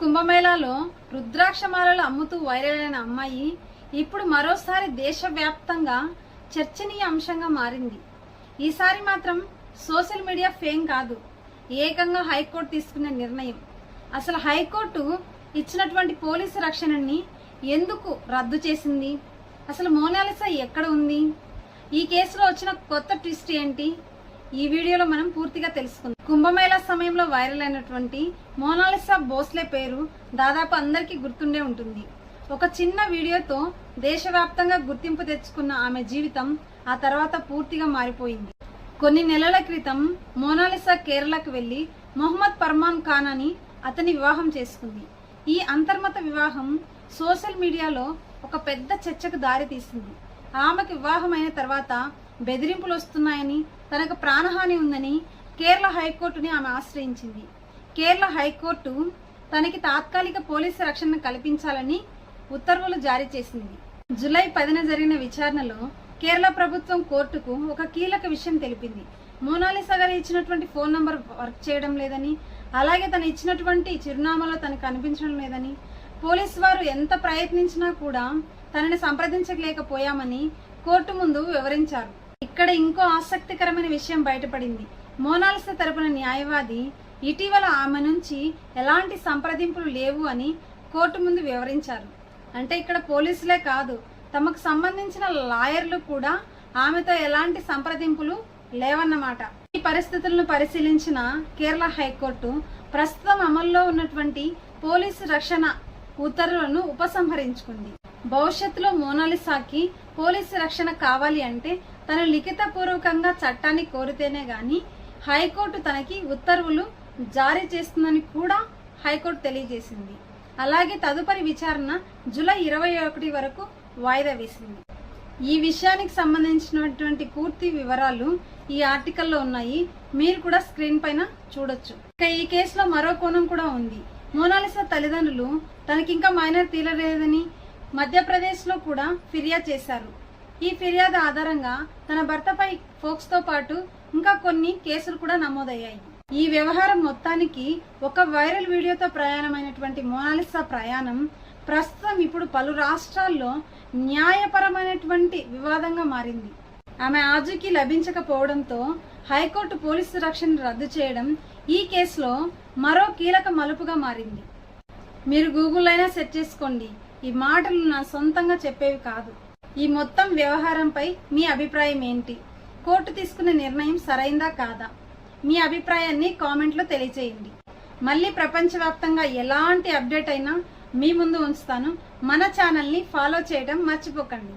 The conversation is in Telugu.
కుంభమేళాలో రుద్రాక్షమాలలు అమ్ముతూ వైరల్ అయిన అమ్మాయి ఇప్పుడు మరోసారి దేశవ్యాప్తంగా చర్చనీయ అంశంగా మారింది. ఈసారి మాత్రం సోషల్ మీడియా ఫేమ్ కాదు, ఏకంగా హైకోర్టు తీసుకున్న నిర్ణయం. అసలు హైకోర్టు ఇచ్చినటువంటి పోలీసు రక్షణని ఎందుకు రద్దు చేసింది? అసలు మోనాలిసా ఎక్కడ ఉంది? ఈ కేసులో వచ్చిన కొత్త ట్విస్ట్ ఏంటి? ఈ వీడియోలో మనం పూర్తిగా తెలుసుకుందాం. కుంభమేళా సమయంలో వైరల్ అయినటువంటి మోనాలిసా భోస్లే పేరు దాదాపు అందరికీ గుర్తుండే ఉంటుంది. ఒక చిన్న వీడియోతో దేశవ్యాప్తంగా గుర్తింపు తెచ్చుకున్న ఆమె జీవితం ఆ తర్వాత పూర్తిగా మారిపోయింది. కొన్ని నెలల క్రితం మోనాలిసా కేరళకు వెళ్లి మొహమ్మద్ ఫర్మాన్ ఖాన్ అని అతని వివాహం చేసుకుంది. ఈ అంతర్మత వివాహం సోషల్ మీడియాలో ఒక పెద్ద చర్చకు దారి తీసింది. ఆమెకు వివాహం అయిన తర్వాత బెదిరింపులు వస్తున్నాయని, తనకు ప్రాణహాని ఉందని కేరళ హైకోర్టుని ఆమె ఆశ్రయించింది. కేరళ హైకోర్టు తనకి తాత్కాలిక పోలీసు రక్షణ కల్పించాలని ఉత్తర్వులు జారీ చేసింది. జూలై 10న జరిగిన విచారణలో కేరళ ప్రభుత్వం కోర్టుకు ఒక కీలక విషయం తెలిపింది. మోనాలిసా గారు ఇచ్చినటువంటి ఫోన్ నంబర్ వర్క్ చేయడం లేదని, అలాగే తను ఇచ్చినటువంటి చిరునామాలో తనకు కనిపించడం లేదని, పోలీసు వారు ఎంత ప్రయత్నించినా కూడా తనని సంప్రదించలేకపోయామని కోర్టు ముందు వివరించారు. ఇక్కడ ఇంకో ఆసక్తికరమైన విషయం బయటపడింది. మోనాలిసా తరపున న్యాయవాది ఇటీవల ఆమె నుంచి ఎలాంటి సంప్రదింపులు లేవు అని కోర్టు ముందు వివరించారు. అంటే ఇక్కడ పోలీసులే కాదు, తమకు సంబంధించిన లాయర్లు కూడా ఆమెతో ఎలాంటి సంప్రదింపులు లేవన్నమాట. ఈ పరిస్థితులను పరిశీలించిన కేరళ హైకోర్టు ప్రస్తుతం అమల్లో ఉన్నటువంటి పోలీసు రక్షణ ఉత్తర్వులను ఉపసంహరించుకుంది. భవిష్యత్తులో మోనాలిసాకి పోలీసు రక్షణ కావాలి అంటే తను లిఖితపూర్వకంగా చట్టాన్ని కోరితేనే గాని హైకోర్టు తనకి ఉత్తర్వులు జారీ చేస్తుందని కూడా హైకోర్టు తెలియజేసింది. అలాగే తదుపరి విచారణ జూలై 21 వరకు వాయిదా వేసింది. ఈ విషయానికి సంబంధించినటువంటి పూర్తి వివరాలు ఈ ఆర్టికల్లో ఉన్నాయి, మీరు కూడా స్క్రీన్ పైన చూడొచ్చు. ఇక ఈ కేసులో మరో కోణం కూడా ఉంది. మోనాలిసా తల్లిదండ్రులు తనకింకా మైనర్ తీరలేదని మధ్యప్రదేశ్ లో కూడా ఫిర్యాదు చేశారు. ఈ ఫిర్యాదు ఆధారంగా తన భర్తపై ఫోక్స్తో పాటు ఇంకా కొన్ని కేసులు కూడా నమోదయ్యాయి. ఈ వ్యవహారం మొత్తానికి ఒక వైరల్ వీడియోతో ప్రయాణమైనటువంటి మోనాలిసా ప్రయాణం ప్రస్తుతం ఇప్పుడు పలు రాష్ట్రాల్లో న్యాయపరమైనటువంటి వివాదంగా మారింది. ఆమె ఆచూకీ లభించకపోవడంతో హైకోర్టు పోలీసు రక్షణ రద్దు చేయడం ఈ కేసులో మరో కీలక మలుపుగా మారింది. మీరు గూగుల్ అయినా సెర్చ్ చేసుకోండి, ఈ మాటలు నా సొంతంగా చెప్పేవి కాదు. ఈ మొత్తం వ్యవహారంపై మీ అభిప్రాయం ఏంటి? కోర్టు తీసుకున్న నిర్ణయం సరైందా కాదా? మీ అభిప్రాయాన్ని కామెంట్లో తెలియజేయండి. మళ్ళీ ప్రపంచవ్యాప్తంగా ఎలాంటి అప్డేట్ అయినా మీ ముందు ఉంచుతాను. మన ఛానల్ని ఫాలో చేయడం మర్చిపోకండి.